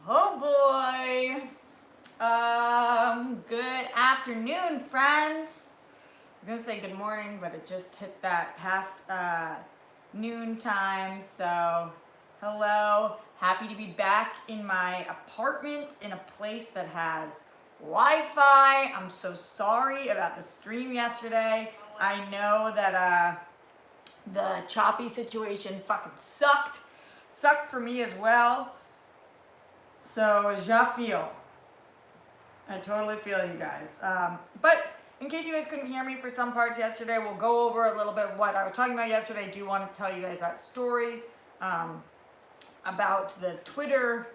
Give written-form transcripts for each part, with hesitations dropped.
Oh boy. Good afternoon, friends. I was gonna say good morning, but it just hit that past noon time. So, hello. Happy to be back in my apartment in a place that has Wi-Fi. I'm so sorry about the stream yesterday. I know that the choppy situation fucking sucked. Sucked for me as well. So, je feel. I totally feel you guys. But in case you guys couldn't hear me for some parts yesterday, we'll go over a little bit what I was talking about yesterday. I do want to tell you guys that story about the Twitter,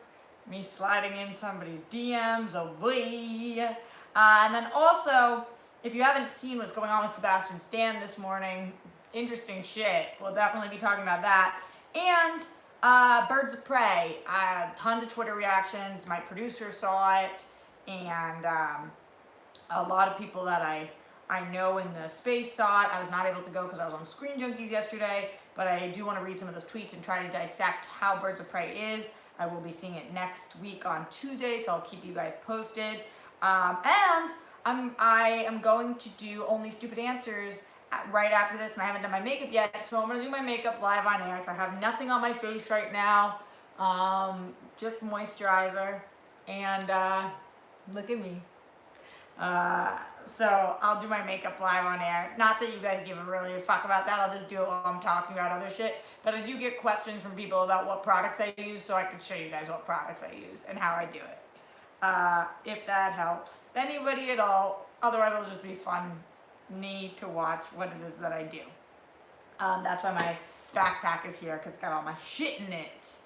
me sliding in somebody's DMs, oh boy. And then also, if you haven't seen what's going on with Sebastian Stan this morning, interesting shit. We'll definitely be talking about that. And Birds of Prey, tons of Twitter reactions. My producer saw it, and a lot of people that I know in the space saw it. I was not able to go because I was on Screen Junkies yesterday, but I do want to read some of those tweets and try to dissect how Birds of Prey is. I will be seeing it next week on Tuesday, so I'll keep you guys posted. And I am going to do Only Stupid Answers right after this, and I haven't done my makeup yet, so I'm going to do my makeup live on air. So I have nothing on my face right now, just moisturizer, and look at me. So I'll do my makeup live on air. Not that you guys give a really a fuck about that. I'll just do it while I'm talking about other shit. But I do get questions from people about what products I use, so I can show you guys what products I use and how I do it. If that helps anybody at all. Otherwise, it'll just be fun to watch what it is that I do. That's why my backpack is here, because it's got all my shit in it.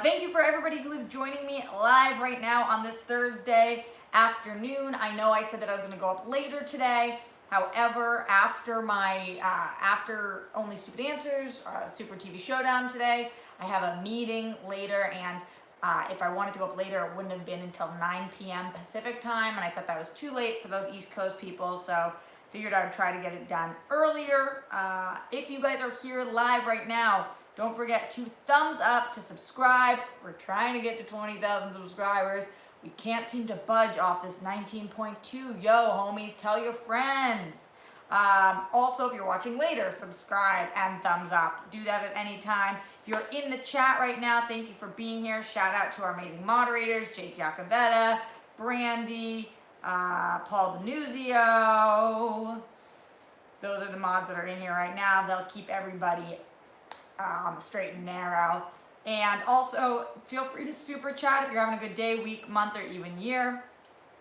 Thank you for everybody who is joining me live right now on this Thursday afternoon. I know I said that I was going to go up later today. However, after my after Only Stupid Answers, Super TV Showdown today, I have a meeting later, and if I wanted to go up later, it wouldn't have been until 9 p.m. Pacific time, and I thought that was too late for those East Coast people, so figured I would try to get it done earlier. If you guys are here live right now, don't forget to thumbs up, to subscribe. We're trying to get to 20,000 subscribers. We can't seem to budge off this 19.2. Yo, homies, tell your friends. Also, if you're watching later, subscribe and thumbs up. Do that at any time. If you're in the chat right now, thank you for being here. Shout out to our amazing moderators, Jake Iacovetta, Brandy, Paul Denuzio. Those are the mods that are in here right now. They'll keep everybody on the straight and narrow. And also, feel free to super chat if you're having a good day, week, month, or even year.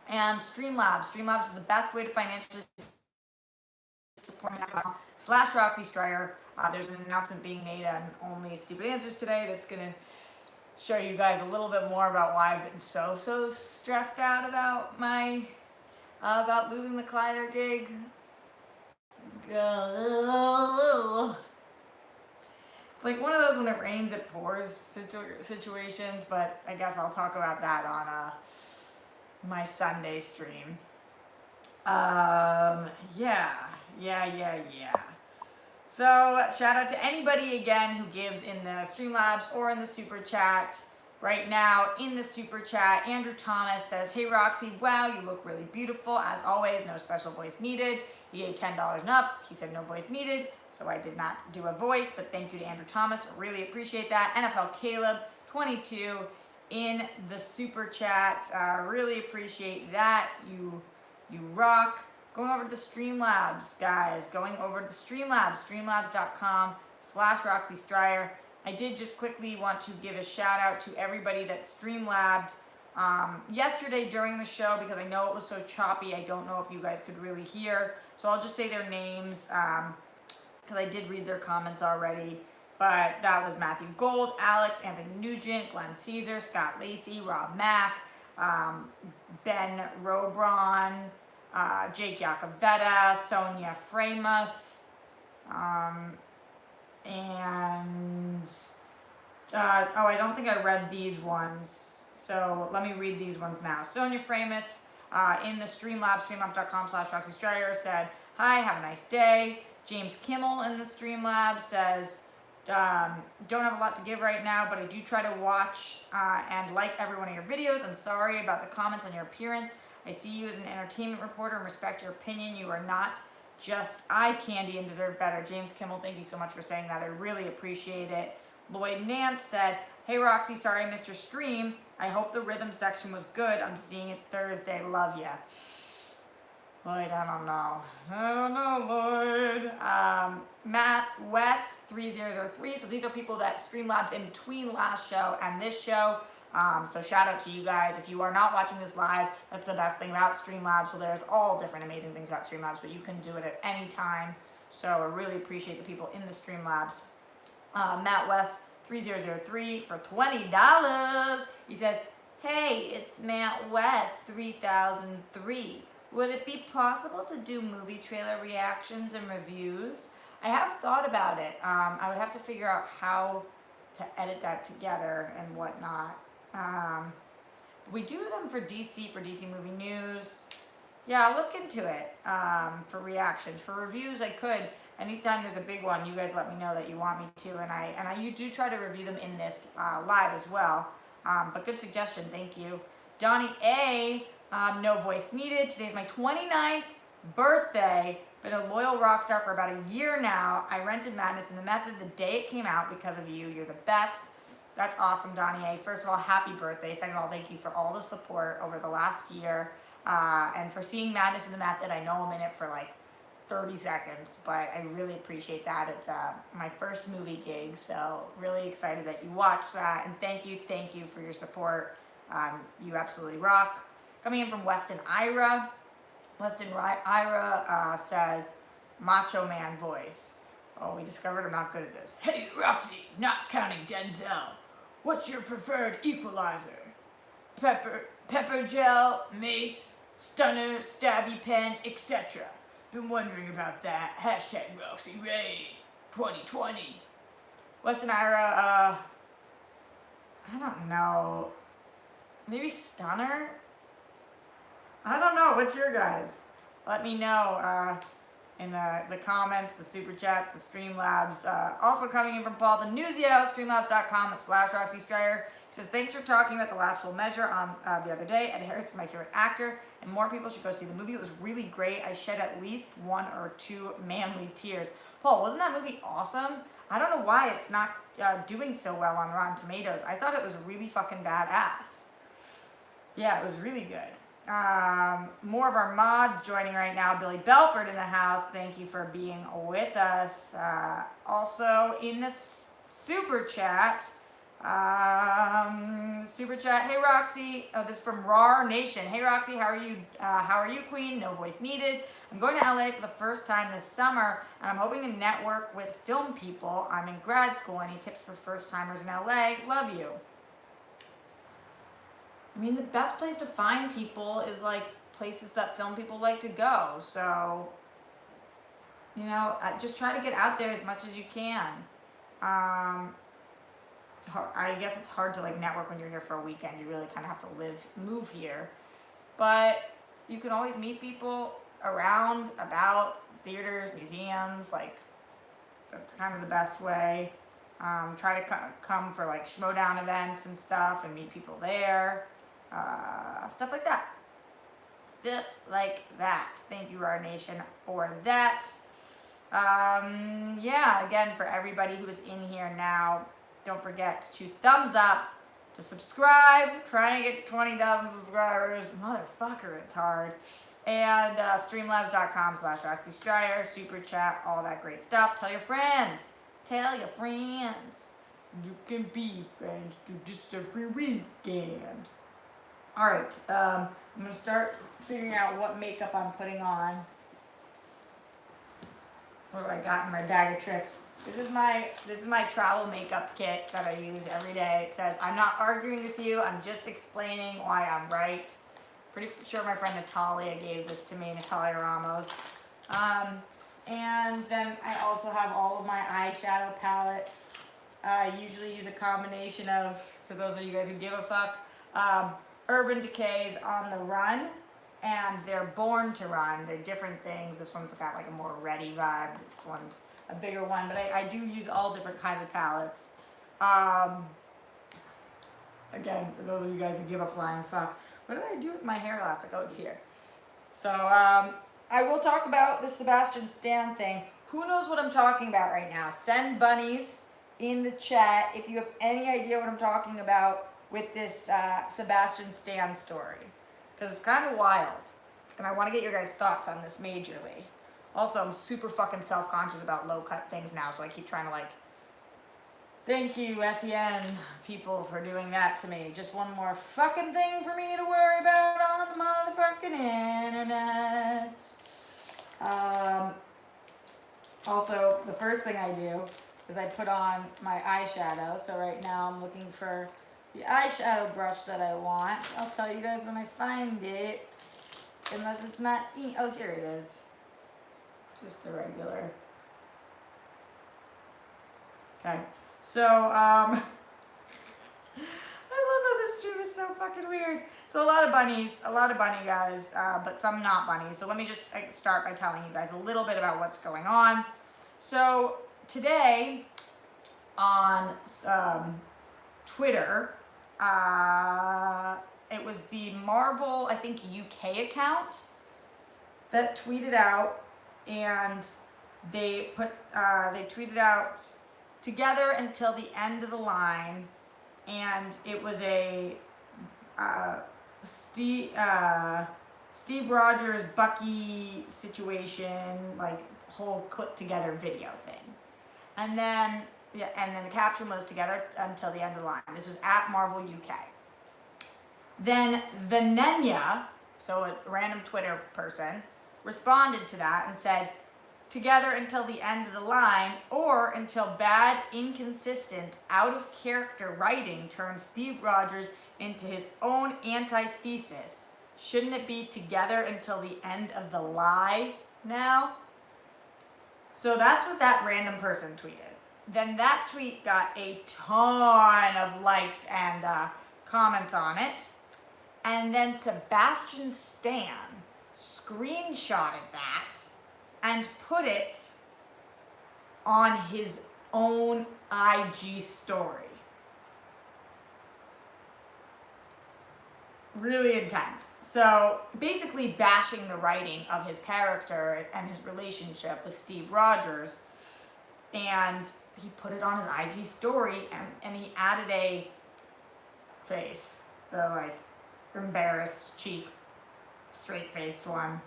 And Streamlabs. Streamlabs is the best way to financially support / Roxy Striar. There's an announcement being made on Only Stupid Answers today that's going to show you guys a little bit more about why I've been so stressed out about my about losing the Collider gig. It's like one of those when it rains it pours situations, but I guess I'll talk about that on my Sunday stream. Yeah. So shout out to anybody again who gives in the Streamlabs or in the super chat. Right now in the super chat, Andrew Thomas says, "Hey Roxy, wow, you look really beautiful. As always, no special voice needed." He gave $10 and up. He said no voice needed, so I did not do a voice, but thank you to Andrew Thomas. Really appreciate that. NFL Caleb 22 in the super chat. Really appreciate that. You rock. Going over to the Streamlabs, guys. Going over to the Streamlabs, streamlabs.com / Roxy Striar. I did just quickly want to give a shout out to everybody that Streamlabbed yesterday during the show, because I know it was so choppy. I don't know if you guys could really hear. So I'll just say their names because I did read their comments already. But that was Matthew Gold, Alex, Anthony Nugent, Glenn Caesar, Scott Lacey, Rob Mack, Ben Robron, Jake Iacovetta, Sonia Framuth, and I don't think I read these ones, so let me read these ones now. Sonia Framuth in the Streamlabs, streamlabs.com / Roxy Striar said, "Hi, have a nice day." James Kimmel in the Streamlabs says, Don't have a lot to give right now, but I do try to watch and like every one of your videos. I'm sorry about the comments on your appearance. I see you as an entertainment reporter and respect your opinion. You are not just eye candy and deserve better. James Kimmel, thank you so much for saying that. I really appreciate it. Lloyd Nance said, hey Roxy, sorry I missed your stream. I hope the rhythm section was good. I'm seeing it Thursday. Love ya. Lloyd, I don't know, Lloyd. Matt West 3003. So these are people that Streamlabs in between last show and this show. So shout out to you guys. If you are not watching this live, that's the best thing about Streamlabs. So there's all different amazing things about Streamlabs, but you can do it at any time. So I really appreciate the people in the Streamlabs. Matt West 3003 for $20. He says, hey, it's Matt West 3003. Would it be possible to do movie trailer reactions and reviews? I have thought about it. I would have to figure out how to edit that together and whatnot. We do them for DC Movie News. Yeah, I'll look into it for reactions. For reviews, I could. Anytime there's a big one, you guys let me know that you want me to, and you do try to review them in this live as well. But good suggestion, thank you. Donnie A, no voice needed. Today's my 29th birthday. Been a loyal rock star for about a year now. I rented Madness in the Method the day it came out because of you. You're the best. That's awesome, Donnie A. First of all, happy birthday. Second of all, thank you for all the support over the last year. And for seeing Madness in the Method. I know I'm in it for like 30 seconds, but I really appreciate that. It's my first movie gig, so really excited that you watched that. And thank you for your support. You absolutely rock. Coming in from Weston Ira. Weston Ira says, Macho Man voice. Oh, we discovered I'm not good at this. Hey, Roxy, not counting Denzel. What's your preferred equalizer? Pepper gel, mace, stunner, stabby pen, etc. Been wondering about that. Hashtag Roxy Rain 2020. Weston Ira, I don't know. Maybe stunner? I don't know. What's your guys? Let me know in the comments, the super chats, the Streamlabs. Also coming in from Paul the Newsio, streamlabs.com/Roxy Striar. He says, thanks for talking about The Last Full Measure on the other day. Ed Harris is my favorite actor, and more people should go see the movie. It was really great. I shed at least 1 or 2 manly tears. Paul, wasn't that movie awesome? I don't know why it's not doing so well on Rotten Tomatoes. I thought it was really fucking badass. Yeah, it was really good. More of our mods joining right now. Billy Belford in the house. Thank you for being with us. Also in this super chat. Hey Roxy. Oh, this is from RAR Nation. Hey Roxy, how are you? How are you, Queen? No voice needed. I'm going to LA for the first time this summer, and I'm hoping to network with film people. I'm in grad school. Any tips for first timers in LA? Love you. I mean, the best place to find people is like places that film people like to go. So, you know, just try to get out there as much as you can. I guess it's hard to like network when you're here for a weekend. You really kind of have to move here. But you can always meet people around, about theaters, museums. Like, that's kind of the best way. Try to come for like Schmodown events and stuff and meet people there. Stuff like that. Stuff like that. Thank you, RAR Nation, for that. Yeah, again, for everybody who is in here now, don't forget to thumbs up, to subscribe, trying to get to 20,000 subscribers. Motherfucker, it's hard. And streamlabs.com/Roxy Striar, super chat, all that great stuff. Tell your friends. Tell your friends. You can be friends to just every weekend. Alright, I'm going to start figuring out what makeup I'm putting on. What do I got in my bag of tricks? This is my travel makeup kit that I use every day. It says, I'm not arguing with you, I'm just explaining why I'm right. Pretty sure my friend Natalia gave this to me, Natalia Ramos. And then I also have all of my eyeshadow palettes. I usually use a combination of, for those of you guys who give a fuck, Urban Decay's On the Run, and they're Born to Run. They're different things. This one's got like a more ready vibe. This one's a bigger one, but I do use all different kinds of palettes. Again, for those of you guys who give a flying fuck, what did I do with my hair elastic? Oh, it's here. So I will talk about the Sebastian Stan thing. Who knows what I'm talking about right now? Send bunnies in the chat if you have any idea what I'm talking about with this Sebastian Stan story, because it's kind of wild, and I want to get your guys' thoughts on this majorly. Also, I'm super fucking self-conscious about low-cut things now, so I keep trying to like, thank you, SEN people, for doing that to me. Just one more fucking thing for me to worry about on the motherfucking internet. Also, the first thing I do is I put on my eyeshadow. So right now I'm looking for the eyeshadow brush that I want. I'll tell you guys when I find it. Unless it's not, oh, here it is. Just a regular. Okay. So, I love how this stream is so fucking weird. So a lot of bunny guys, but some not bunnies. So let me just start by telling you guys a little bit about what's going on. So today on Twitter, it was the Marvel, I think, UK account that tweeted out, and they tweeted out together until the end of the line, and it was a Steve Rogers Bucky situation, like whole clip together video thing, and then the caption was together until the end of the line. This was at Marvel UK. Then the Nenya, so a random Twitter person, responded to that and said, together until the end of the line, or until bad, inconsistent, out of character writing turns Steve Rogers into his own antithesis. Shouldn't it be together until the end of the lie now? So that's what that random person tweeted. Then that tweet got a ton of likes and comments on it. And then Sebastian Stan screenshotted that and put it on his own IG story. Really intense. So basically bashing the writing of his character and his relationship with Steve Rogers. And he put it on his IG story, and he added a face, the like embarrassed cheek, straight-faced one.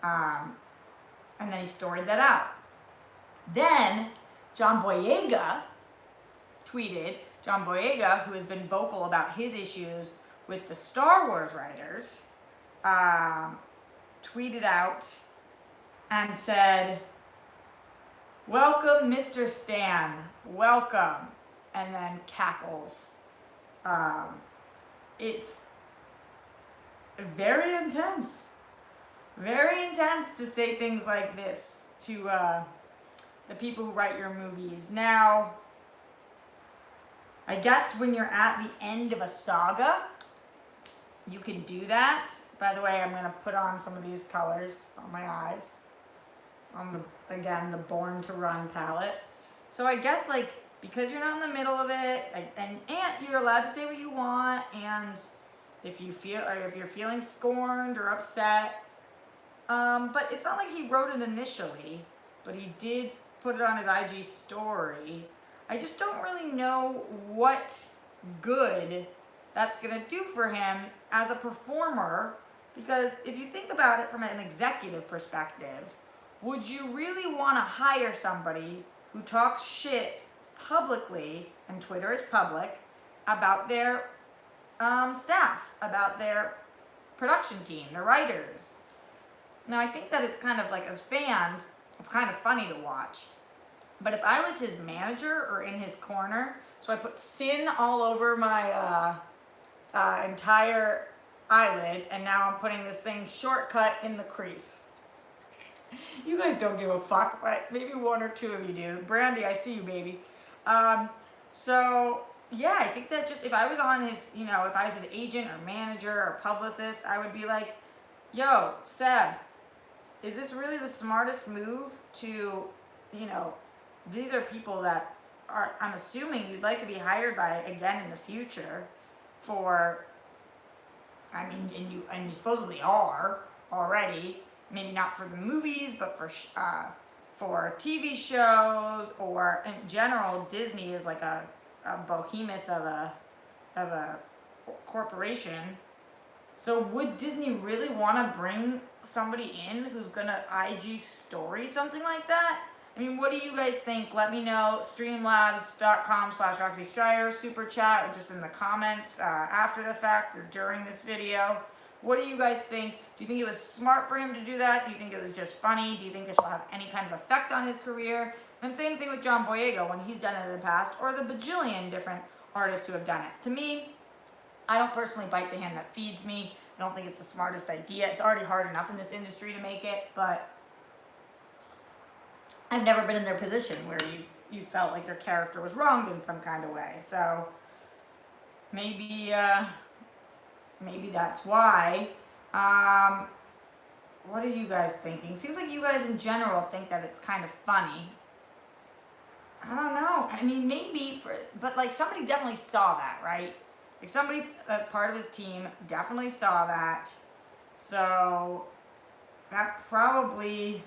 And then he storied that out. Then John Boyega tweeted, John Boyega, who has been vocal about his issues with the Star Wars writers, tweeted out and said, "Welcome, Mr. Stan, welcome," and then cackles. It's very intense. Very intense to say things like this to the people who write your movies. Now, I guess when you're at the end of a saga, you can do that. By the way, I'm going to put on some of these colors on my eyes. On the, again, the Born to Run palette. So I guess, like, because you're not in the middle of it, and you're allowed to say what you want, and if you feel, or if you're feeling scorned or upset, but it's not like he wrote it initially, but he did put it on his IG story. I just don't really know what good that's going to do for him as a performer, because if you think about it from an executive perspective, would you really want to hire somebody who talks shit publicly, and Twitter is public, about their staff, about their production team, their writers? Now, I think that it's kind of like, as fans, it's kind of funny to watch. But if I was his manager or in his corner, so I put sin all over my entire eyelid, and now I'm putting this thing shortcut in the crease. You guys don't give a fuck, but maybe one or two of you do. Brandy, I see you, baby. So, yeah, I think that just, if I was on his, you know, if I was his agent or manager or publicist, I would be like, yo, Seb, is this really the smartest move to, you know, these are people that are, I'm assuming you'd like to be hired by again in the future for, I mean, and you supposedly are already, maybe not for the movies, but for TV shows, or in general, Disney is like a behemoth of a corporation. So would Disney really want to bring somebody in who's gonna IG story something like that? I mean, what do you guys think? Let me know. Streamlabs.com/Roxy Striar, super chat, or just in the comments after the fact or during this video. What do you guys think? Do you think it was smart for him to do that? Do you think it was just funny? Do you think this will have any kind of effect on his career? And same thing with John Boyega when he's done it in the past, or the bajillion different artists who have done it. To me, I don't personally bite the hand that feeds me. I don't think it's the smartest idea. It's already hard enough in this industry to make it, but I've never been in their position where you felt like your character was wronged in some kind of way. So maybe that's why. What are you guys thinking? Seems like you guys in general think that it's kind of funny. I don't know. I mean, maybe, but like somebody definitely saw that, right? Like somebody that's part of his team definitely saw that. So that probably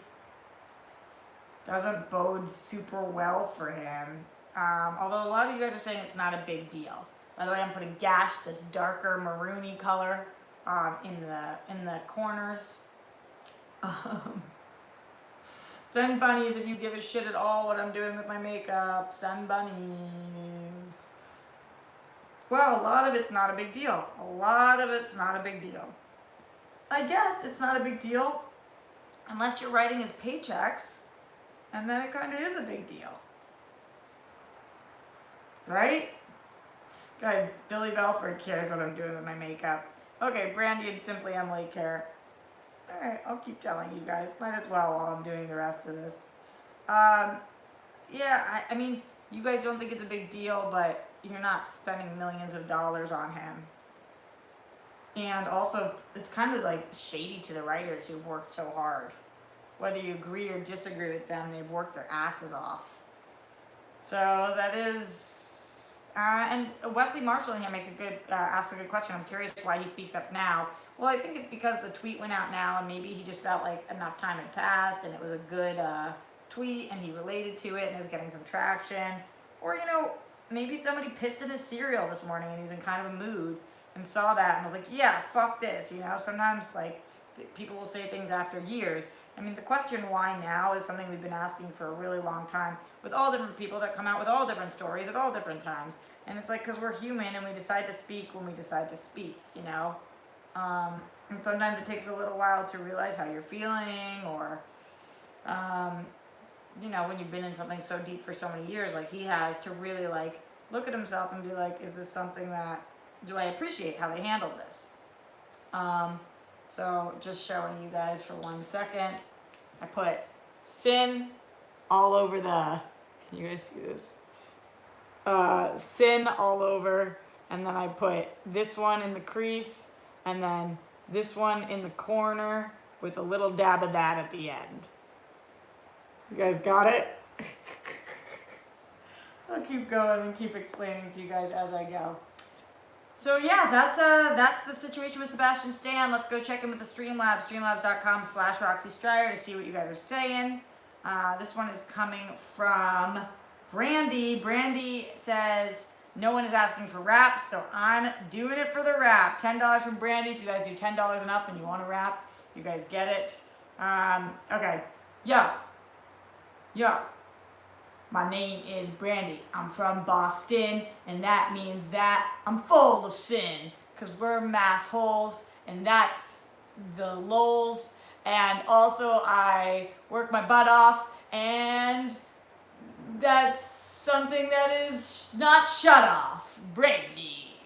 doesn't bode super well for him. Although a lot of you guys are saying it's not a big deal. By the way, I'm putting Gash, this darker maroony color, in the corners. Send bunnies if you give a shit at all what I'm doing with my makeup. Send bunnies. Well, a lot of it's not a big deal. A lot of it's not a big deal. I guess it's not a big deal unless you're writing his paychecks, and then it kind of is a big deal. Right? Guys, Billy Belford cares what I'm doing with my makeup. Okay, Brandy and Simply Emily care. Alright, I'll keep telling you guys. Might as well while I'm doing the rest of this. Yeah, I mean, you guys don't think it's a big deal, but you're not spending millions of dollars on him. And also, it's kind of like shady to the writers who've worked so hard. Whether you agree or disagree with them, they've worked their asses off. So that is, and Wesley Marshall in here makes asks a good question. I'm curious why he speaks up now. Well, I think it's because the tweet went out now, and maybe he just felt like enough time had passed, and it was a good tweet, and he related to it, and is getting some traction. Or, you know, maybe somebody pissed in his cereal this morning, and he was in kind of a mood, and saw that, and was like, yeah, fuck this, you know? Sometimes, like, people will say things after years. I mean, the question why now is something we've been asking for a really long time, with all different people that come out with all different stories at all different times. And it's like, because we're human, and we decide to speak when we decide to speak, you know? And sometimes it takes a little while to realize how you're feeling, or, you know, when you've been in something so deep for so many years, like he has, to really, like, look at himself and be like, is this something that, do I appreciate how they handled this? So just showing you guys for 1 second, I put sin all over can you guys see this? Sin all over, and then I put this one in the crease, and then this one in the corner with a little dab of that at the end. You guys got it? I'll keep going and keep explaining to you guys as I go. So yeah, that's the situation with Sebastian Stan. Let's go check in with the Streamlabs, streamlabs.com/Roxy Striar to see what you guys are saying. This one is coming from Brandy. Brandy says, no one is asking for raps, so I'm doing it for the rap. $10 from Brandy. If you guys do $10 and up and you want to rap, you guys get it. Okay. Yo. My name is Brandy. I'm from Boston, and that means that I'm full of sin, because we're mass holes, and that's the lols. And also, I work my butt off, and that's something that is not shut off. Brandy.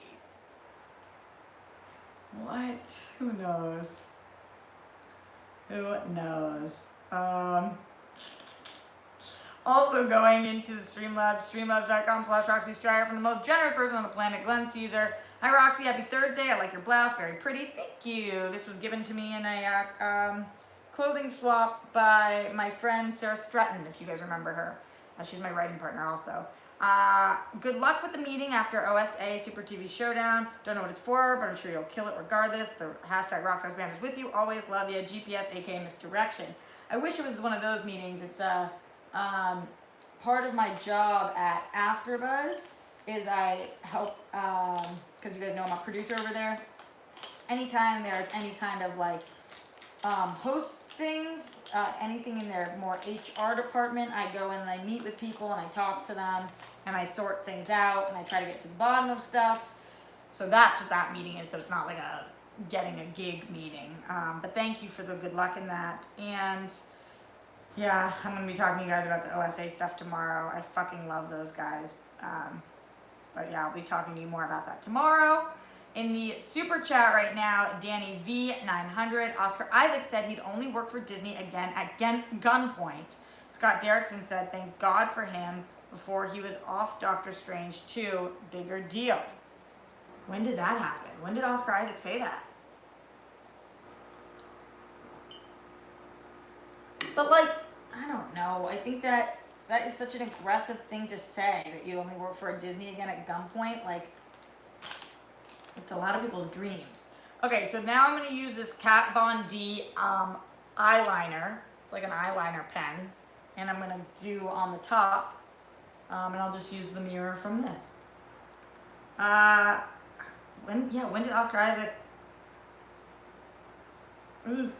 What? Who knows? Who knows? Also going into the Streamlabs, streamlabs.com/Roxy Striar, from the most generous person on the planet, Glenn Caesar. Hi Roxy, happy Thursday. I like your blouse, very pretty. Thank you. This was given to me in a clothing swap by my friend Sarah Stretton, if you guys remember her. She's my writing partner also. Good luck with the meeting after OSA Super TV Showdown. Don't know what it's for, but I'm sure you'll kill it regardless. The hashtag Rockstar's Band is with you. Always love you. GPS, aka Misdirection. I wish it was one of those meetings. It's part of my job at AfterBuzz is I help, because you guys know I'm a producer over there. Anytime there's any kind of like host things, anything in their more HR department, I go in and I meet with people and I talk to them and I sort things out and I try to get to the bottom of stuff. So that's what that meeting is. So it's not like a getting a gig meeting. But thank you for the good luck in that. And yeah, I'm going to be talking to you guys about the OSA stuff tomorrow. I fucking love those guys. But yeah, I'll be talking to you more about that tomorrow. In the super chat right now, Danny V900, Oscar Isaac said he'd only work for Disney again at gunpoint. Scott Derrickson said, thank God for him before he was off Doctor Strange 2, bigger deal. When did that happen? When did Oscar Isaac say that? But like, I don't know. I think that is such an aggressive thing to say, that you'd only work for a Disney again at gunpoint. Like, it's a lot of people's dreams. Okay, so now I'm going to use this Kat Von D eyeliner. It's like an eyeliner pen. And I'm going to do on the top. And I'll just use the mirror from this. When did Oscar Isaac... Ugh.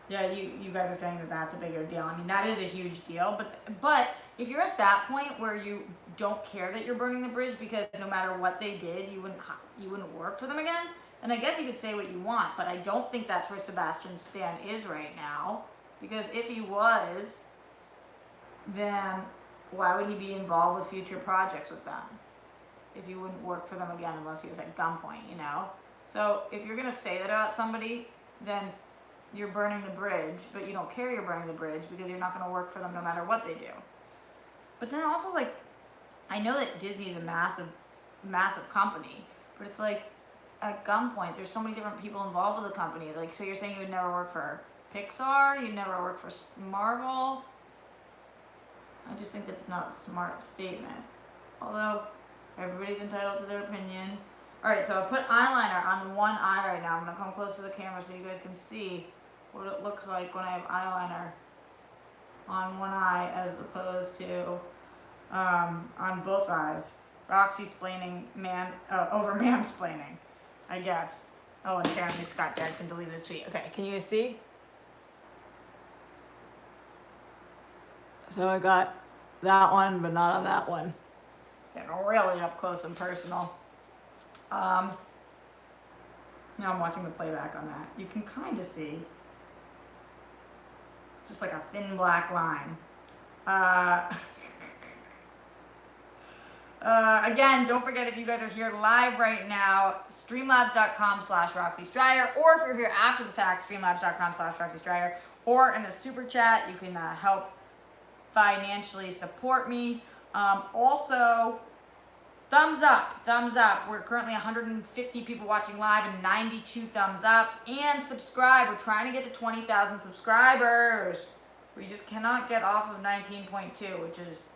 Yeah, you guys are saying that that's a bigger deal. I mean, that is a huge deal. But if you're at that point where you don't care that you're burning the bridge because no matter what they did, you wouldn't work for them again, then I guess you could say what you want. But I don't think that's where Sebastian Stan is right now. Because if he was, then why would he be involved with future projects with them? If he wouldn't work for them again unless he was at gunpoint, you know? So if you're going to say that about somebody, then you're burning the bridge, but you don't care you're burning the bridge because you're not going to work for them no matter what they do. But then also, like, I know that Disney is a massive, massive company, but it's like, at gunpoint, there's so many different people involved with the company. Like, so you're saying you would never work for Pixar? You'd never work for Marvel? I just think that's not a smart statement. Although, everybody's entitled to their opinion. Alright, so I put eyeliner on one eye right now. I'm going to come close to the camera so you guys can see what it looks like when I have eyeliner on one eye as opposed to on both eyes. Roxy splaining over mansplaining, I guess. Oh, and apparently Scott Derrickson deleted his tweet. Okay, can you guys see? So I got that one, but not on that one. Getting really up close and personal. Now I'm watching the playback on that. You can kind of see. It's just like a thin black line. Again, don't forget, if you guys are here live right now, streamlabs.com/Roxy Striar, or if you're here after the fact, streamlabs.com/Roxy Striar, or in the super chat, you can help financially support me. Also, thumbs up. We're currently 150 people watching live and 92 thumbs up. And subscribe. We're trying to get to 20,000 subscribers. We just cannot get off of 19.2, which is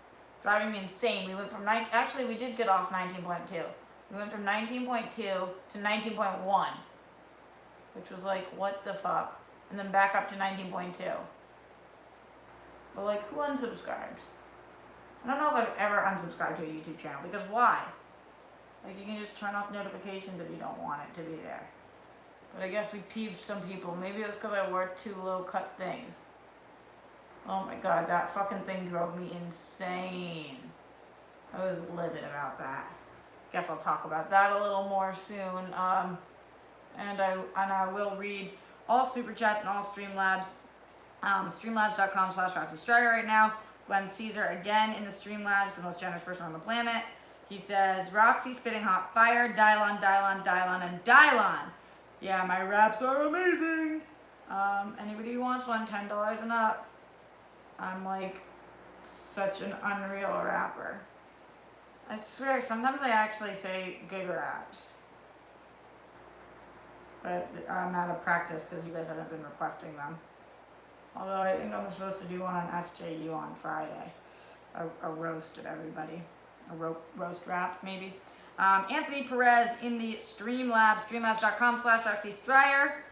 driving me insane. We went from actually we did get off 19.2. We went from 19.2 to 19.1, which was like, what the fuck? And then back up to 19.2. But like, who unsubscribes? I don't know if I've ever unsubscribed to a YouTube channel, because why? Like, you can just turn off notifications if you don't want it to be there. But I guess we peeved some people. Maybe it was because I wore too low cut things. Oh my god, that fucking thing drove me insane. I was livid about that. Guess I'll talk about that a little more soon. And I will read all super chats and all Streamlabs. Streamlabs.com/Roxy Striar right now. Glenn Caesar again in the Streamlabs, the most generous person on the planet. He says, Roxy spitting hot fire, Dylon, and Dylon. Yeah, my raps are amazing. Anybody who wants one, $10 and up. I'm like such an unreal rapper. I swear, sometimes I actually say good raps. But I'm out of practice because you guys haven't been requesting them. Although I think I'm supposed to do one on SJU on Friday. a roast of everybody. A roast wrap, maybe. Anthony Perez in the Streamlabs, streamlabs.com/Roxy Striar.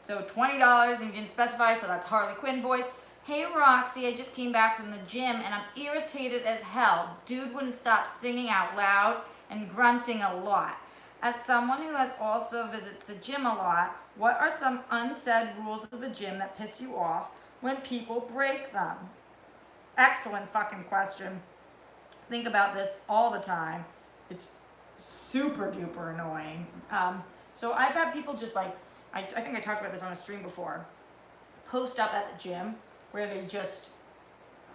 So $20 and you didn't specify, so that's Harley Quinn voice. Hey Roxy, I just came back from the gym and I'm irritated as hell. Dude wouldn't stop singing out loud and grunting a lot. As someone who has also visits the gym a lot, what are some unsaid rules of the gym that piss you off when people break them? Excellent fucking question. Think about this all the time. It's super duper annoying. So I've had people just like, I think I talked about this on a stream before, post up at the gym where they just,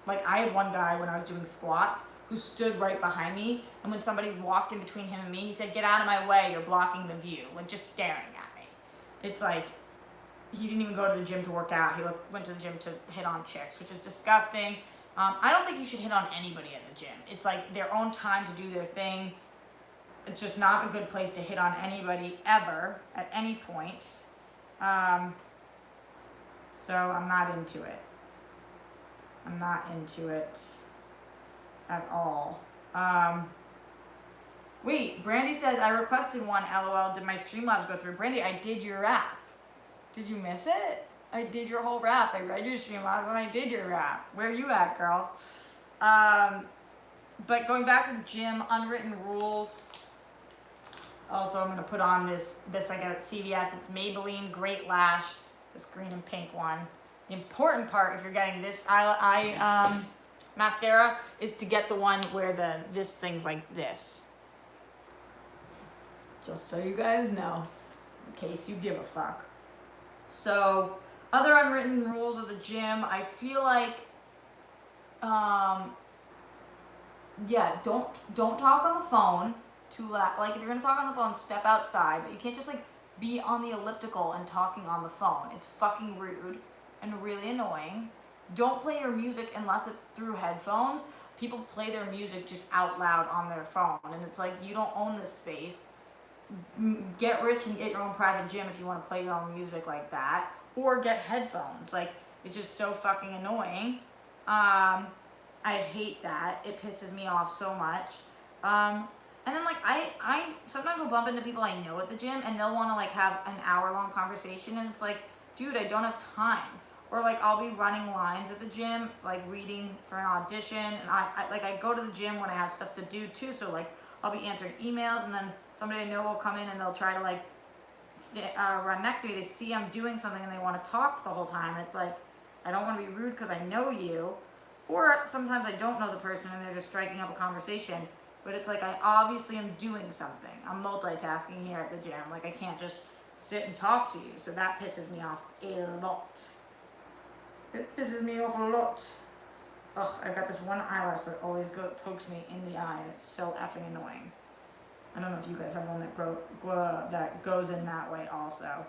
like I had one guy when I was doing squats who stood right behind me, and when somebody walked in between him and me, he said, "Get out of my way, you're blocking the view," like just staring at me. It's like, he didn't even go to the gym to work out, he went to the gym to hit on chicks, which is disgusting. I don't think you should hit on anybody at the gym. It's like their own time to do their thing. It's just not a good place to hit on anybody ever, at any point. So I'm not into it. I'm not into it at all. Wait, Brandy says, I requested one, LOL. Did my Streamlabs go through? Brandy, I did your rap. Did you miss it? I did your whole rap. I read your Streamlabs and I did your rap. Where you at, girl? But going back to the gym, Unwritten Rules. Also, I'm going to put on this I got at CVS. It's Maybelline Great Lash, this green and pink one. The important part, if you're getting this eye mascara, is to get the one where this thing's like this. Just so you guys know, in case you give a fuck. So, other unwritten rules of the gym, I feel like, yeah, don't talk on the phone too loud. Like, if you're gonna talk on the phone, step outside, but you can't just like be on the elliptical and talking on the phone. It's fucking rude and really annoying. Don't play your music unless it's through headphones. People play their music just out loud on their phone, and it's like, you don't own this space. Get rich and get your own private gym if you want to play your own music like that, or get headphones. Like, it's just so fucking annoying. I hate that. It pisses me off so much. And then like I sometimes will bump into people I know at the gym and they'll want to like have an hour-long conversation, and it's like, dude, I don't have time. Or like I'll be running lines at the gym, like reading for an audition, and I go to the gym when I have stuff to do too, so like I'll be answering emails, and then somebody I know will come in and they'll try to like run next to me. They see I'm doing something and they want to talk the whole time. It's like, I don't want to be rude because I know you. Or sometimes I don't know the person and they're just striking up a conversation. But it's like, I obviously am doing something. I'm multitasking here at the gym. Like, I can't just sit and talk to you. So that pisses me off a lot. It pisses me off a lot. Ugh, I've got this one eyelash that always pokes me in the eye, and it's so effing annoying. I don't know if you guys have one that goes in that way also.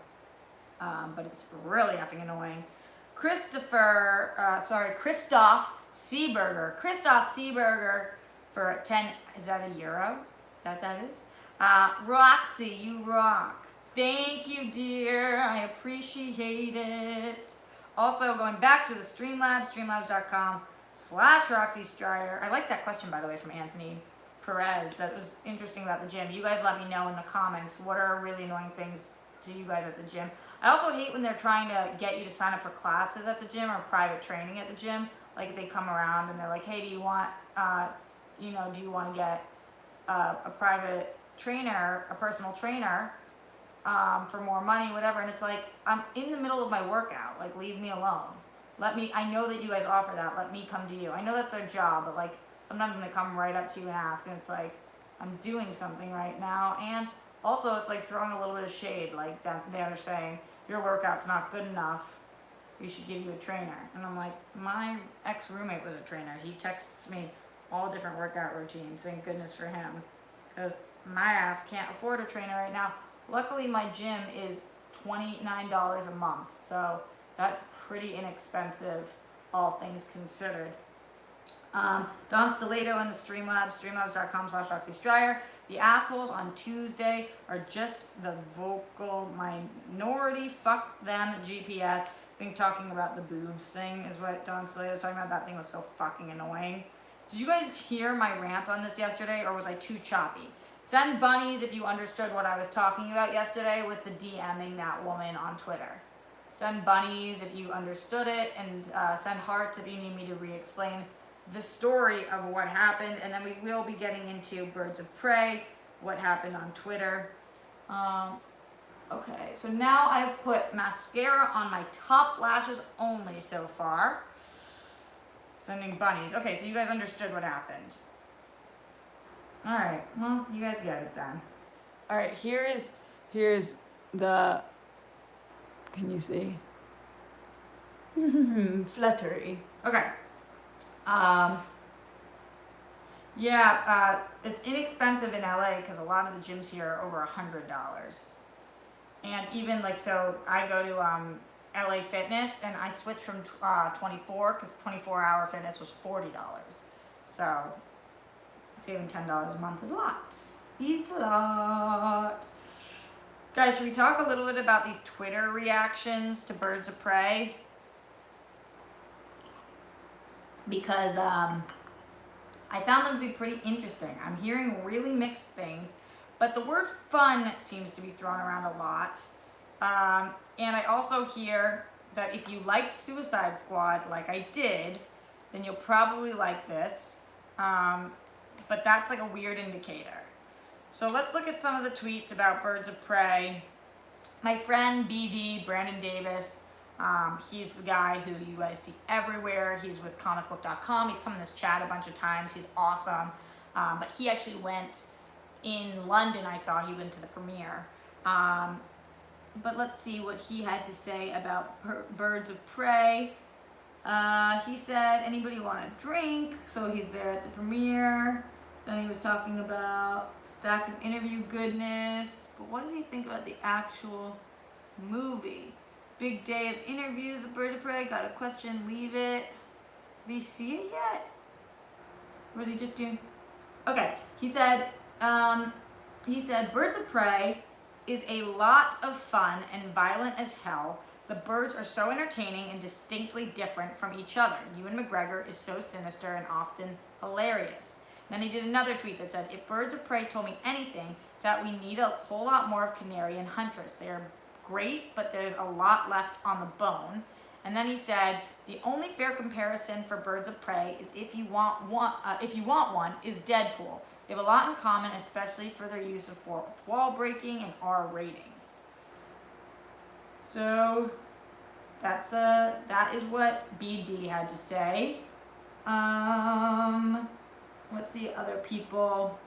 But it's really effing annoying. Kristoff C Burger. Kristoff C Burger for 10, is that a euro? Is that what that is? Roxy, you rock. Thank you, dear. I appreciate it. Also, going back to the Streamlabs, streamlabs.com/Roxy Striar. I like that question, by the way, from Anthony Perez. That was interesting about the gym. You guys let me know in the comments what are really annoying things to you guys at the gym. I also hate when they're trying to get you to sign up for classes at the gym or private training at the gym. Like, if they come around and they're like, hey, do you want to get a private trainer, a personal trainer, for more money, whatever. And it's like, I'm in the middle of my workout. Like, leave me alone. I know that you guys offer that. Let me come to you. I know that's their job, but like, sometimes when they come right up to you and ask, and it's like, I'm doing something right now. And also, it's like throwing a little bit of shade. Like, that they're saying, your workout's not good enough. We should give you a trainer. And I'm like, my ex-roommate was a trainer. He texts me all different workout routines. Thank goodness for him. Because my ass can't afford a trainer right now. Luckily, my gym is $29 a month. So that's pretty inexpensive, all things considered. Don Stiletto in the Streamlabs, streamlabs.com/Roxy Striar. The assholes on Tuesday are just the vocal minority. Fuck them, GPS. think talking about the boobs thing is what Don Slade was talking about. That thing was so fucking annoying. Did you guys hear my rant on this yesterday, or was I too choppy? Send bunnies if you understood what I was talking about yesterday with the DMing that woman on Twitter. Send bunnies if you understood it, and send hearts if you need me to re-explain the story of what happened. And then we will be getting into Birds of Prey, what happened on Twitter. Okay, so now I've put mascara on my top lashes only so far. Sending bunnies. Okay, so you guys understood what happened. Alright, well, you guys get it then. Alright, here's the, can you see? Fluttery. Okay. It's inexpensive in LA because a lot of the gyms here are over $100. And even like, so I go to LA Fitness and I switched from 24 because 24-hour fitness was $40. So saving $10 a month is a lot. It's a lot. Guys, should we talk a little bit about these Twitter reactions to Birds of Prey? Because I found them to be pretty interesting. I'm hearing really mixed things, but the word fun seems to be thrown around a lot. And I also hear that if you liked Suicide Squad like I did, then you'll probably like this. But that's like a weird indicator. So let's look at some of the tweets about Birds of Prey. My friend BD, Brandon Davis, he's the guy who you guys see everywhere. He's with comicbook.com. He's come in this chat a bunch of times. He's awesome. But he actually went in London. I saw he went to the premiere. But let's see what he had to say about Birds of Prey. He said, anybody want a drink? So he's there at the premiere. Then he was talking about stack of interview goodness. But what did he think about the actual movie? Big day of interviews with Birds of Prey. Got a question, leave it. Did he see it yet? Or was he just doing... Okay, he said, Birds of Prey is a lot of fun and violent as hell. The birds are so entertaining and distinctly different from each other. Ewan McGregor is so sinister and often hilarious. Then he did another tweet that said, if Birds of Prey told me anything, it's that we need a whole lot more of Canary and Huntress. They are great, but there's a lot left on the bone. And then he said, the only fair comparison for Birds of Prey is if you want one, is Deadpool. They have a lot in common, especially for their use of fourth wall breaking and R ratings. So that is what BD had to say. Let's see other people.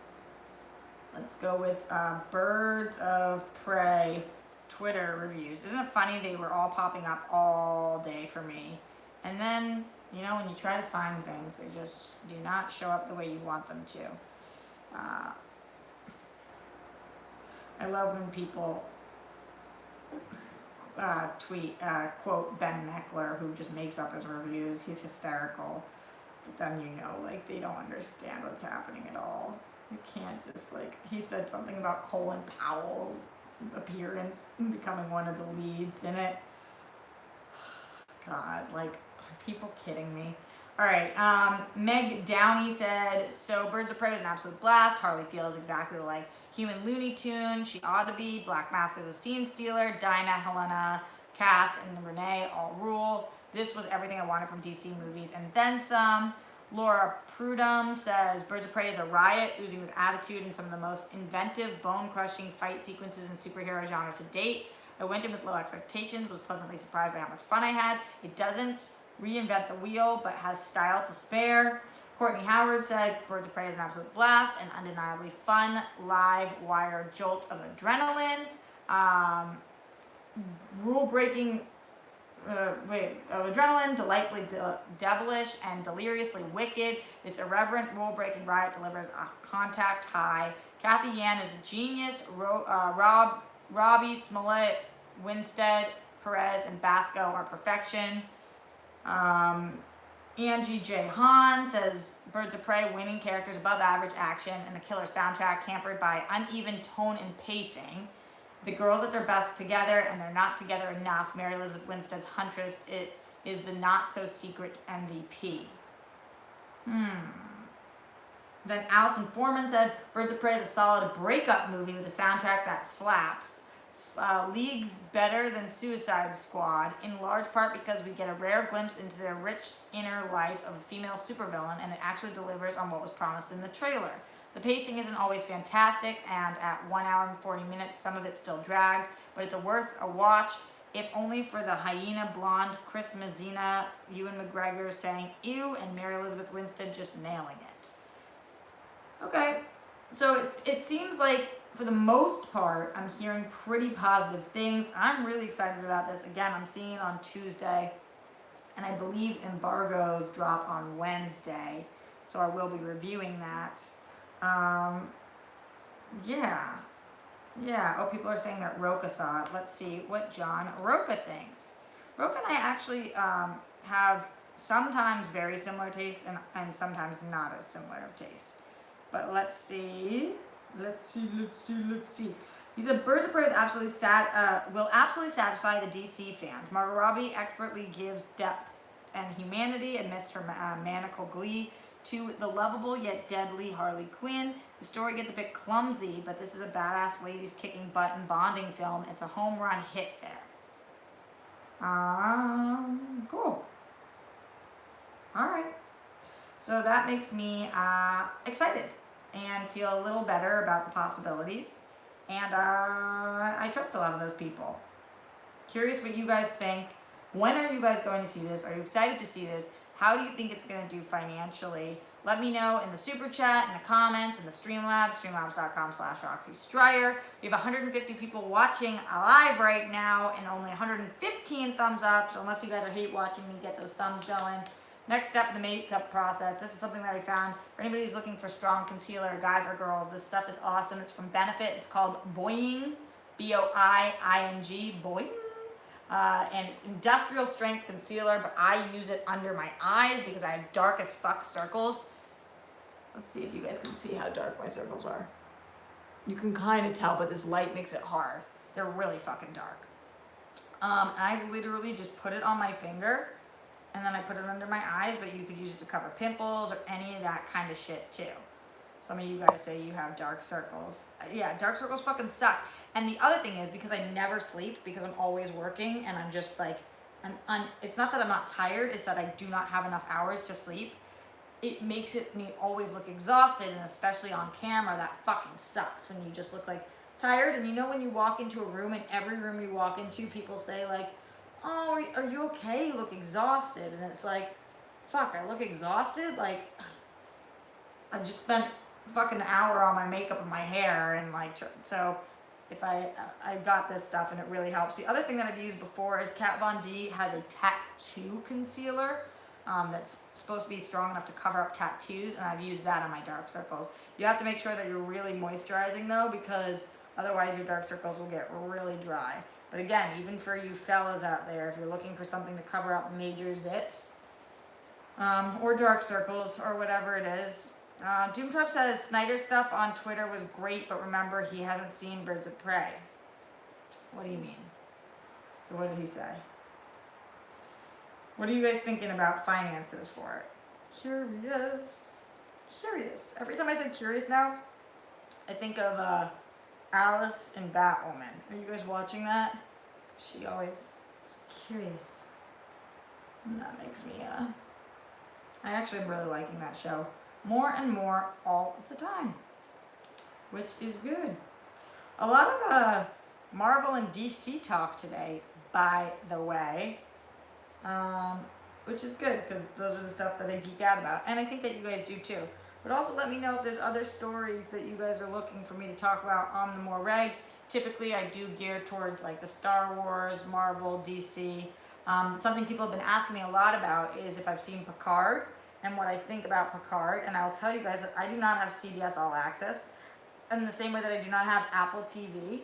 Let's go with Birds of Prey Twitter reviews. Isn't it funny? They were all popping up all day for me. And then, you know, when you try to find things, they just do not show up the way you want them to. I love when people quote Ben Meckler, who just makes up his reviews. He's hysterical. But then, you know, like, they don't understand what's happening at all. You can't just, like, he said something about Colin Powell's appearance and becoming one of the leads in it. God, like, are people kidding me? All right, Meg Downey said, so Birds of Prey was an absolute blast. Harley feels exactly like human Looney Tune. She ought to be. Black Mask is a scene stealer. Dinah, Helena, Cass, and Renee all rule. This was everything I wanted from DC movies and then some. Laura Prudhomme says, Birds of Prey is a riot, oozing with attitude and some of the most inventive, bone-crushing fight sequences in superhero genre to date. I went in with low expectations, was pleasantly surprised by how much fun I had. It doesn't reinvent the wheel, but has style to spare. Courtney Howard said, Birds of Prey is an absolute blast and undeniably fun, live wire jolt of adrenaline. Rule-breaking, adrenaline, delightfully devilish and deliriously wicked. This irreverent rule-breaking riot delivers a contact high. Kathy Yan is a genius. Robbie, Smollett, Winstead, Perez, and Basco are perfection. Angie J. Hahn says, Birds of Prey, winning characters, above average action, and a killer soundtrack hampered by uneven tone and pacing. the girls at their best together and they're not together enough. Mary Elizabeth Winstead's Huntress, it is the not so secret MVP. Then Allison Foreman said, Birds of Prey is a solid breakup movie with a soundtrack that slaps. Leagues better than Suicide Squad, in large part because we get a rare glimpse into the rich inner life of a female supervillain, and it actually delivers on what was promised in the trailer. The pacing isn't always fantastic, and at 1 hour and 40 minutes, some of it's still dragged, but it's worth a watch, if only for the hyena blonde Chris Messina, Ewan McGregor saying ew, and Mary Elizabeth Winstead just nailing it. Okay, so it seems like for the most part, I'm hearing pretty positive things. I'm really excited about this. Again, I'm seeing it on Tuesday, and I believe embargoes drop on Wednesday, so I will be reviewing that. Yeah. Oh, people are saying that Roka saw it. Let's see what John Roka thinks. Roka and I actually have sometimes very similar tastes and sometimes not as similar of taste. But let's see. He said Birds of Prey is will absolutely satisfy the DC fans. Margot Robbie expertly gives depth and humanity amidst her maniacal glee to the lovable yet deadly Harley Quinn. The story gets a bit clumsy, but this is a badass ladies kicking butt and bonding film. It's a home run hit there. Cool. All right. So that makes me excited and feel a little better about the possibilities. And I trust a lot of those people. Curious what you guys think. When are you guys going to see this? Are you excited to see this? How do you think it's going to do financially? Let me know in the super chat, in the comments, in the Streamlabs, streamlabs.com/Roxy Striar. We have 150 people watching live right now and only 115 thumbs up. So unless you guys are hate watching me, get those thumbs going. Next step in the makeup process. This is something that I found for anybody who's looking for strong concealer, guys or girls. This stuff is awesome. It's from Benefit. It's called Boing, B-O-I-I-N-G, Boing. And it's industrial strength concealer, but I use it under my eyes because I have dark as fuck circles. Let's see if you guys can see how dark my circles are. You can kind of tell, but this light makes it hard. They're really fucking dark. And I literally just put it on my finger, and then I put it under my eyes, but you could use it to cover pimples or any of that kind of shit too. Some of you guys say you have dark circles. Yeah, dark circles fucking suck. And the other thing is, because I never sleep, because I'm always working, and I'm just like, it's not that I'm not tired, it's that I do not have enough hours to sleep. It makes me always look exhausted, and especially on camera, that fucking sucks when you just look like tired. And you know when you walk into a room, and every room you walk into, people say like, oh, are you okay? You look exhausted. And it's like, fuck, I look exhausted? Like, I just spent fucking an hour on my makeup and my hair, and like, so if I got this stuff and it really helps. The other thing that I've used before is Kat Von D has a tattoo concealer that's supposed to be strong enough to cover up tattoos, and I've used that on my dark circles. You have to make sure that you're really moisturizing though, because otherwise your dark circles will get really dry. But again, even for you fellas out there, if you're looking for something to cover up major zits or dark circles or whatever it is, Doomtrap says Snyder's stuff on Twitter was great, but remember he hasn't seen Birds of Prey. What do you mean? So what did he say? What are you guys thinking about finances for it? Curious. Every time I say curious now, I think of Alice and Batwoman. Are you guys watching that? She always is curious. And that makes me, I actually am really liking that show. More and more all the time, which is good. A lot of Marvel and DC talk today, by the way, which is good because those are the stuff that I geek out about, and I think that you guys do too. But also let me know if there's other stories that you guys are looking for me to talk about on the more reg. Typically I do gear towards like the Star Wars, Marvel, DC. Something people have been asking me a lot about is if I've seen Picard and what I think about Picard, and I'll tell you guys that I do not have CBS All Access, in the same way that I do not have Apple TV,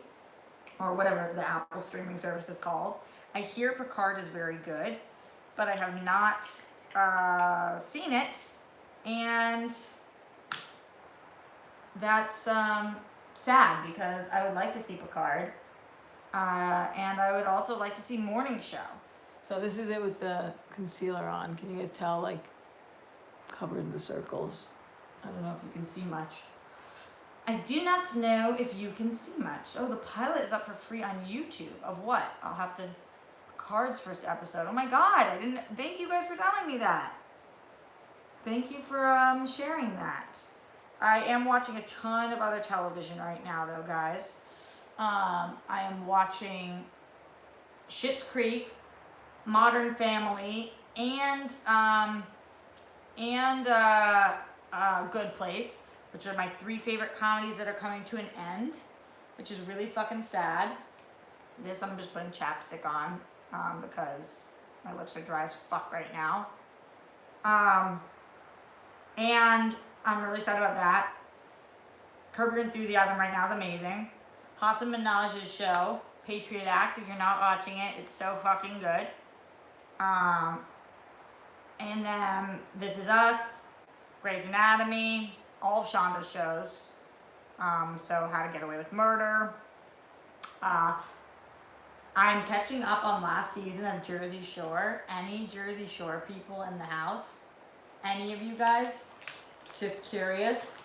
or whatever the Apple streaming service is called. I hear Picard is very good, but I have not seen it, and that's sad because I would like to see Picard, And I would also like to see morning show. So this is it with the concealer on. Can you guys tell, like, covered the circles? I don't know if you can see much. I do not know if you can see much. Oh, the pilot is up for free on YouTube. Of what? I'll have to... Cards first episode. Oh my god, I didn't... Thank you guys for telling me that. Thank you for sharing that. I am watching a ton of other television right now, though, guys. I am watching Schitt's Creek, Modern Family, and Good Place, which are my 3 favorite comedies that are coming to an end, which is really fucking sad. This I'm just putting chapstick on because my lips are dry as fuck right now. And I'm really excited about that. Curb Your Enthusiasm right now is amazing. Hassan Minaj's show, Patriot Act. If you're not watching it, it's so fucking good. And then This Is Us, Grey's Anatomy, all of Shonda's shows. So How to Get Away with Murder. I'm catching up on last season of Jersey Shore. Any Jersey Shore people in the house? Any of you guys? Just curious.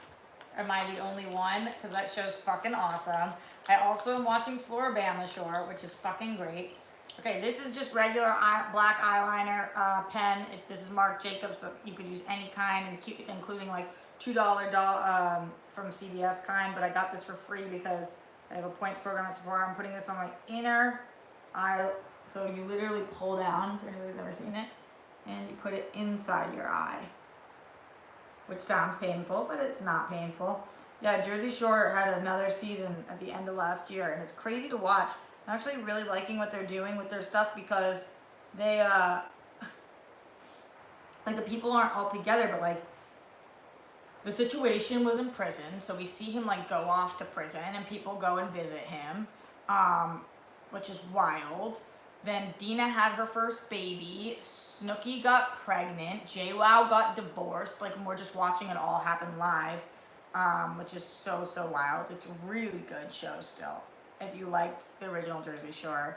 Am I the only one? Because that show's fucking awesome. I also am watching Floribama Shore, which is fucking great. Okay, this is just regular black eyeliner pen. This is Marc Jacobs, but you could use any kind, including like $2 from CVS kind. But I got this for free because I have a points program at Sephora. I'm putting this on my inner eye. So you literally pull down, for anybody who's ever seen it, and you put it inside your eye. Which sounds painful, but it's not painful. Yeah, Jersey Shore had another season at the end of last year, and it's crazy to watch. I'm actually really liking what they're doing with their stuff because they, like the people aren't all together, but like the situation was in prison, so we see him like go off to prison and people go and visit him, which is wild. Then Dina had her first baby, Snooki got pregnant, JWoww got divorced, like we're just watching it all happen live, which is so wild. It's a really good show still. If you liked the original Jersey Shore,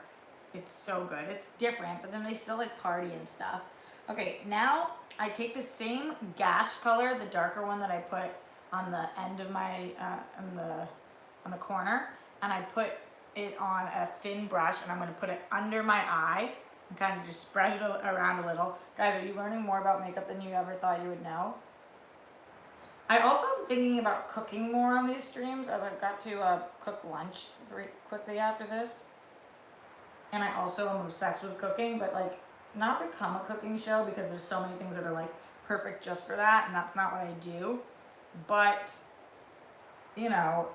it's so good. It's different, but then they still like party and stuff. Okay, now I take the same gash color, the darker one that I put on the end of my, on the corner, and I put it on a thin brush, and I'm going to put it under my eye and kind of just spread it around a little. Guys, are you learning more about makeup than you ever thought you would know? I also am thinking about cooking more on these streams, as I've got to cook lunch very quickly after this. And I also am obsessed with cooking, but like not become a cooking show because there's so many things that are like perfect just for that, and that's not what I do. But you know,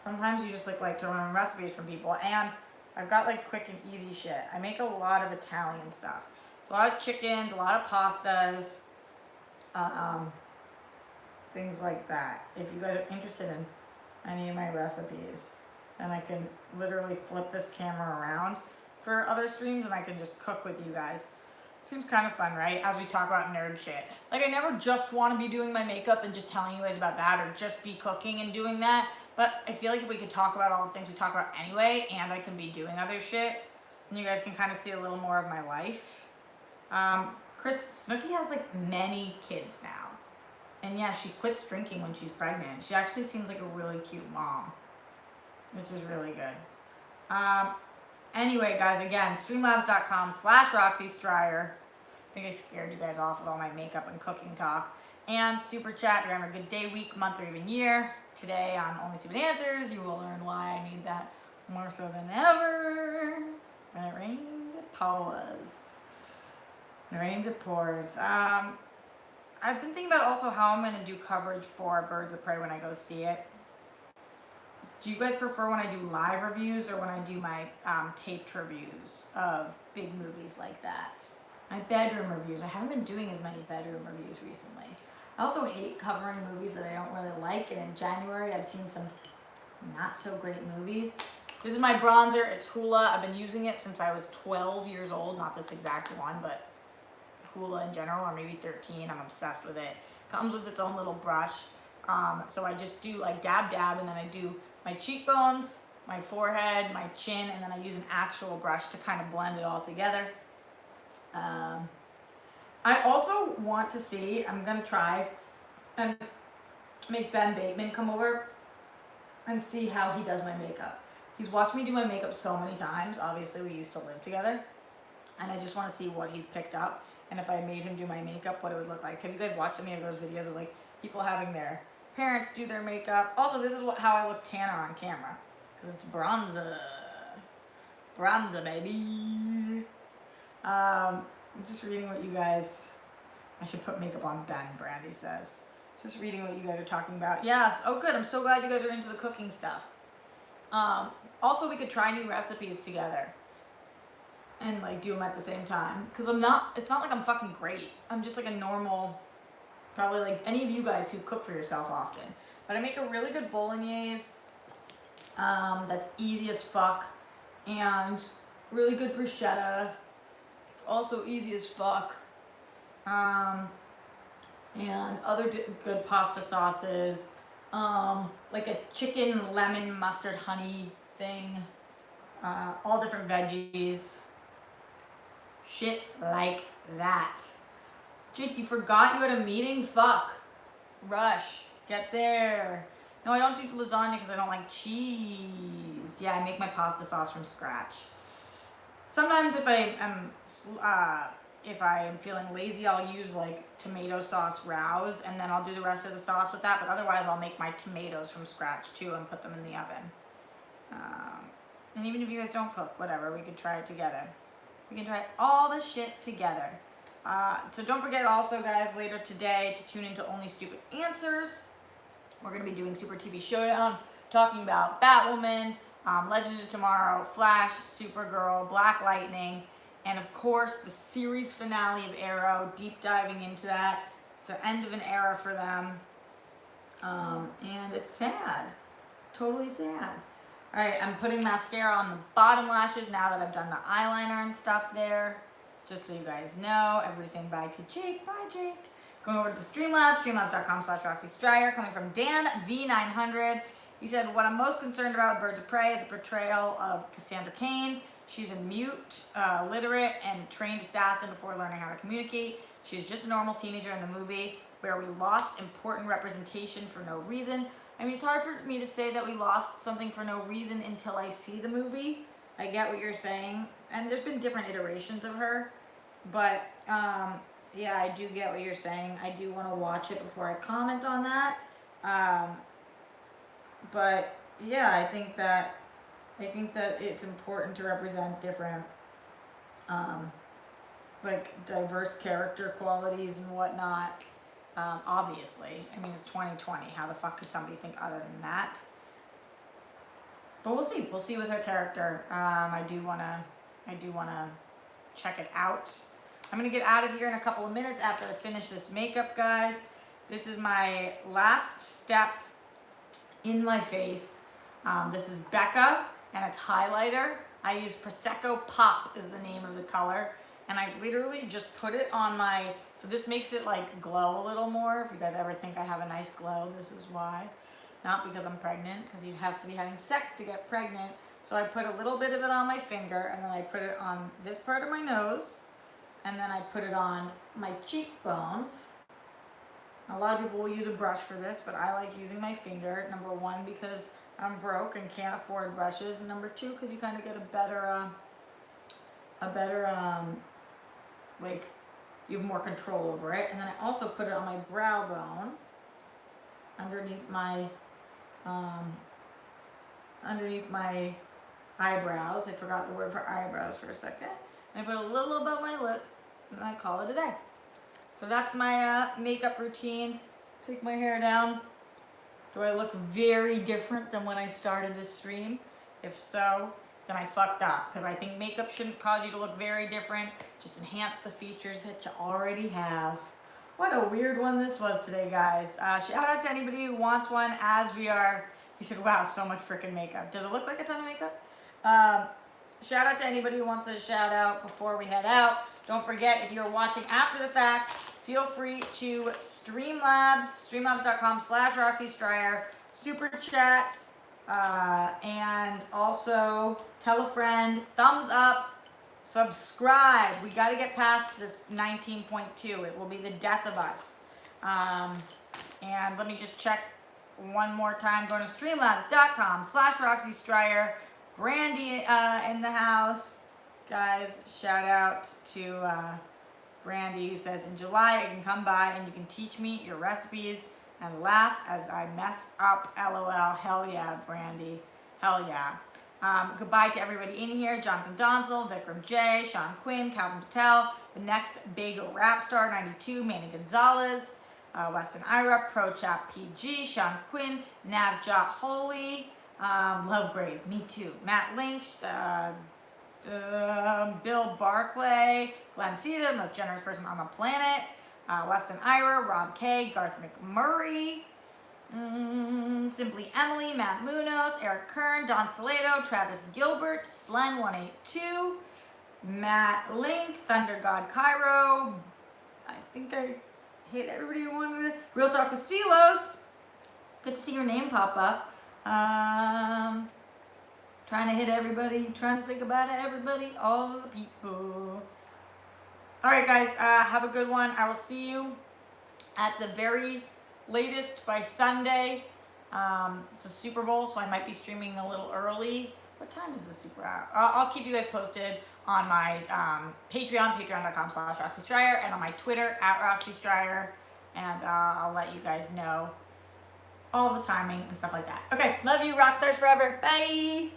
sometimes you just like to learn recipes from people, and I've got like quick and easy shit. I make a lot of Italian stuff. So a lot of chickens, a lot of pastas, things like that. If you guys are interested in any of my recipes, then I can literally flip this camera around for other streams and I can just cook with you guys. Seems kind of fun, right? As we talk about nerd shit. Like I never just want to be doing my makeup and just telling you guys about that, or just be cooking and doing that. But I feel like if we could talk about all the things we talk about anyway, and I can be doing other shit, then you guys can kind of see a little more of my life. Snooki has like many kids now. And yeah, she quits drinking when she's pregnant. She actually seems like a really cute mom, which is really good. Anyway, guys, again, streamlabs.com/Roxy Striar. I think I scared you guys off with all my makeup and cooking talk. And super chat, you're having a good day, week, month, or even year. Today on Only Stupid Answers, you will learn why I need that more so than ever. When it rains, it pours. When it rains, it pours. I've been thinking about also how I'm going to do coverage for Birds of Prey when I go see it. Do you guys prefer when I do live reviews or when I do my taped reviews of big movies like that? My bedroom reviews. I haven't been doing as many bedroom reviews recently. I also hate covering movies that I don't really like, and in January I've seen some not so great movies. This is my bronzer. It's Hoola. I've been using it since I was 12 years old. Not this exact one, but Hoola in general, or maybe 13. I'm obsessed with it. Comes with its own little brush. So I just do like dab, and then I do my cheekbones, my forehead, my chin, and then I use an actual brush to kind of blend it all together. I also want to see, I'm gonna try and make Ben Bateman come over and see how he does my makeup. He's watched me do my makeup so many times. Obviously, we used to live together. And I just want to see what he's picked up. And if I made him do my makeup, what it would look like. Have you guys watched any of those videos of like people having their parents do their makeup? Also, this is how I look tanner on camera. Because it's bronzer. Bronzer, baby. I'm just reading what you guys... I should put makeup on Ben, Brandy says. Just reading what you guys are talking about. Yes. Oh, good. I'm so glad you guys are into the cooking stuff. Also, we could try new recipes together. And like do them at the same time. Because it's not like I'm fucking great. I'm just like a normal, probably like any of you guys who cook for yourself often. But I make a really good bolognese. That's easy as fuck. And really good bruschetta. It's also easy as fuck. And other good pasta sauces. Like a chicken lemon mustard honey thing. All different veggies. Shit like that. Jake, you forgot you had a meeting? Fuck. Rush. Get there. No, I don't do lasagna because I don't like cheese. Yeah, I make my pasta sauce from scratch. Sometimes if I am feeling lazy, I'll use like tomato sauce rouse and then I'll do the rest of the sauce with that. But otherwise, I'll make my tomatoes from scratch too and put them in the oven. And even if you guys don't cook, whatever, we could try it together. We can try all the shit together. So don't forget also, guys, later today to tune into Only Stupid Answers. We're going to be doing Super TV Showdown, talking about Batwoman, Legends of Tomorrow, Flash, Supergirl, Black Lightning, and of course the series finale of Arrow, deep diving into that. It's the end of an era for them. And it's sad. It's totally sad. Alright, I'm putting mascara on the bottom lashes now that I've done the eyeliner and stuff there. Just so you guys know. Everybody's saying bye to Jake. Bye, Jake. Going over to the Streamlabs, streamlabs.com/Roxy Striar. Coming from Dan V900. He said, what I'm most concerned about with Birds of Prey is the portrayal of Cassandra Cain. She's a mute, literate, and trained assassin before learning how to communicate. She's just a normal teenager in the movie where we lost important representation for no reason. I mean, it's hard for me to say that we lost something for no reason until I see the movie. I get what you're saying. And there's been different iterations of her. But, yeah, I do get what you're saying. I do want to watch it before I comment on that. But, yeah, I think that it's important to represent different, like, diverse character qualities and whatnot. Obviously. I mean, it's 2020. How the fuck could somebody think other than that? But we'll see. We'll see with her character. I do wanna check it out. I'm gonna get out of here in a couple of minutes after I finish this makeup, guys. This is my last step in my face. This is Becca, and it's highlighter. I use Prosecco Pop is the name of the color. And I literally just put it on my, so this makes it like glow a little more. If you guys ever think I have a nice glow, this is why. Not because I'm pregnant, because you'd have to be having sex to get pregnant. So I put a little bit of it on my finger, and then I put it on this part of my nose, and then I put it on my cheekbones. A lot of people will use a brush for this, but I like using my finger. Number one, because I'm broke and can't afford brushes, and number two, because you kind of get a better, like, you have more control over it. And then I also put it on my brow bone, underneath my eyebrows. I forgot the word for eyebrows for a second. And I put a little above my lip, and I call it a day. So that's my makeup routine. Take my hair down. Do I look very different than when I started this stream? If so, then I fucked up, because I think makeup shouldn't cause you to look very different. Just enhance the features that you already have. What a weird one this was today, guys. Shout out to anybody who wants one as we are. He said, wow, so much freaking makeup. Does it look like a ton of makeup? Shout out to anybody who wants a shout out before we head out. Don't forget, if you're watching after the fact, feel free to Streamlabs, streamlabs.com/Roxy Striar, super chat, And also tell a friend, thumbs up, subscribe. We got to get past this 19.2. It will be the death of us. And let me just check one more time. Going to streamlabs.com/Roxy Striar. Brandy in the house. Guys, shout out to Brandy, who says, in July I can come by and you can teach me your recipes and laugh as I mess up. LOL. Hell yeah, Brandy. Hell yeah. Goodbye to everybody in here. Jonathan Donsel, Vikram J, Sean Quinn, Calvin Patel, the next big rap star, 92, Manny Gonzalez, Weston Ira, Pro Chap PG, Sean Quinn, Navjot Holy, Love Grays, me too, Matt Lynch, Bill Barclay, Glenn Caesar, most generous person on the planet, Weston Ira, Rob K, Garth McMurray, Simply Emily, Matt Munoz, Eric Kern, Don Salado, Travis Gilbert, Slen182, Matt Link, Thunder God Cairo. I think I hit everybody who wanted to. Real Talk with Silos. Good to see your name pop up. Trying to hit everybody, trying to think about everybody, all the people. All right, guys, have a good one. I will see you at the very latest by Sunday. It's a Super Bowl, so I might be streaming a little early. What time is the Super Bowl? I'll keep you guys posted on my Patreon, patreon.com/Roxy Striar, and on my Twitter, @Roxy Striar, and I'll let you guys know all the timing and stuff like that. Okay, love you, rock stars forever. Bye!